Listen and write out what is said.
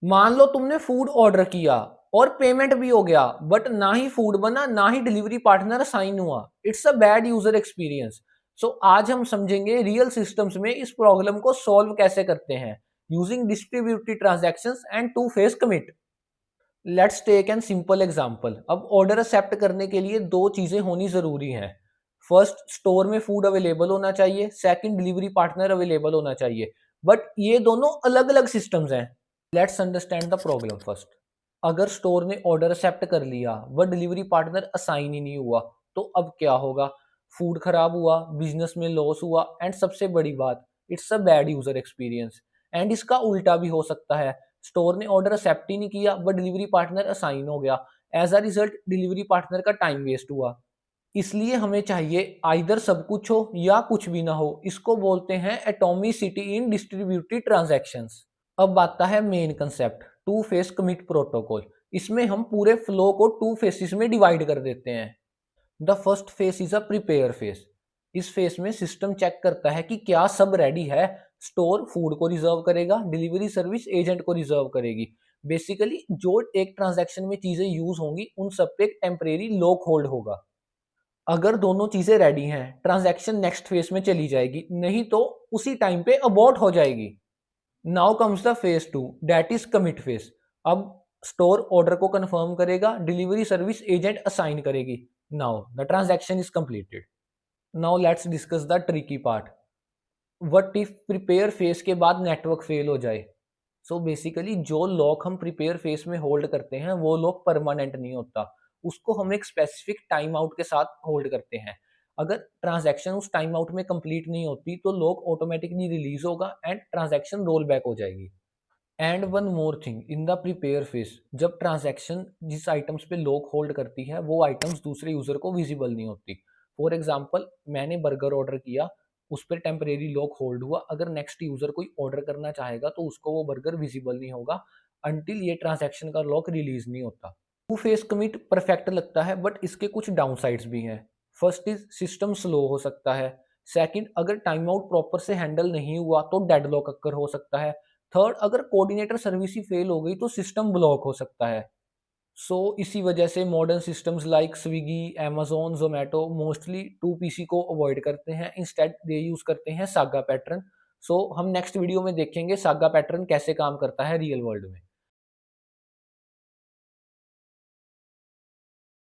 मान लो तुमने food order किया और पेमेंट भी हो गया, बट ना ही फूड बना ना ही डिलीवरी पार्टनर असाइन हुआ। It's a bad user experience. So आज हम समझेंगे रियल सिस्टम्स में इस प्रॉब्लम को सॉल्व कैसे करते हैं using distributed transactions and two phase commit. Let's take an simple example. अब ऑर्डर एक्सेप्ट करने के लिए दो चीजें होनी जरूरी हैं। फर्स्ट, स्टोर में फूड अवेलेबल होना चाहिए। सेकंड, डिलीवरी पार्टनर अवेलेबल होना चाहिए। बट ये दोनों अलग अलग सिस्टम्स हैं। Let's understand the problem first. अगर स्टोर ने ऑर्डर एक्सेप्ट कर लिया वह डिलीवरी पार्टनर असाइन ही नहीं हुआ, तो अब क्या होगा? फूड खराब हुआ, बिजनेस में लॉस हुआ, एंड सबसे बड़ी बात, it's a bad user experience. And इसका उल्टा भी हो सकता है। स्टोर ने ऑर्डर एक्सेप्ट ही नहीं किया बट डिलीवरी पार्टनर असाइन हो गया। As a result delivery partner का टाइम वेस्ट हुआ। इसलिए हमें चाहिए आइदर सब कुछ हो या कुछ भी ना हो। इसको बोलते हैं एटॉमिसिटी इन डिस्ट्रीब्यूटेड ट्रांजैक्शंस। अब आता है main concept, two phase commit protocol. इसमें हम पूरे फ्लो को टू फेसिस में डिवाइड कर देते हैं। The first face is a prepare face. इस फेस में सिस्टम चेक करता है कि क्या सब रेडी है। स्टोर फूड को रिजर्व करेगा, डिलीवरी सर्विस एजेंट को रिजर्व करेगी। बेसिकली जो एक ट्रांजैक्शन में चीजें यूज होंगी उन सब पे एक टेम्परेरी लॉक होल्ड होगा। अगर दोनों चीजें रेडी हैं ट्रांजैक्शन नेक्स्ट फेस में चली जाएगी, नहीं तो उसी टाइम पे अबॉर्ट हो जाएगी। Now comes the phase two, that is commit phase. अब स्टोर ऑर्डर को कंफर्म करेगा, डिलीवरी सर्विस एजेंट असाइन करेगी। Now the transaction is completed. Now let's discuss the tricky part. What if prepare phase के बाद network fail हो जाए? So basically जो lock हम प्रिपेयर फेज में होल्ड करते हैं वो लॉक परमानेंट नहीं होता। उसको हम एक स्पेसिफिक टाइम आउट के साथ होल्ड करते हैं। अगर ट्रांजैक्शन उस टाइम आउट में कंप्लीट नहीं होती तो लॉक ऑटोमेटिकली रिलीज होगा एंड ट्रांजैक्शन रोल बैक हो जाएगी। And one more thing, in the prepare phase जब ट्रांजैक्शन जिस आइटम्स पे लॉक होल्ड करती है वो आइटम्स दूसरे यूजर को विजिबल नहीं होती। फॉर एग्जाम्पल, मैंने बर्गर ऑर्डर किया, उस पर टेम्परेरी लॉक होल्ड हुआ। अगर नेक्स्ट यूजर कोई ऑर्डर करना चाहेगा तो उसको वो बर्गर विजिबल नहीं होगा अनटिल ये ट्रांजैक्शन का लॉक रिलीज नहीं होता। टू फेस कमिट परफेक्ट लगता है बट इसके कुछ डाउनसाइड्स भी हैं। फर्स्ट इज सिस्टम स्लो हो सकता है। सेकंड, अगर टाइम आउट प्रॉपर से हैंडल नहीं हुआ तो डेडलॉक अक्कर हो सकता है। थर्ड, अगर कोऑर्डिनेटर सर्विस ही फेल हो गई तो सिस्टम ब्लॉक हो सकता है। इसी वजह से modern systems like Swiggy, amazon, Zomato mostly two PC को अवॉइड करते हैं। इंस्टेड दे यूज करते हैं सागा पैटर्न। हम नेक्स्ट वीडियो में देखेंगे सागा पैटर्न कैसे काम करता है रियल वर्ल्ड में।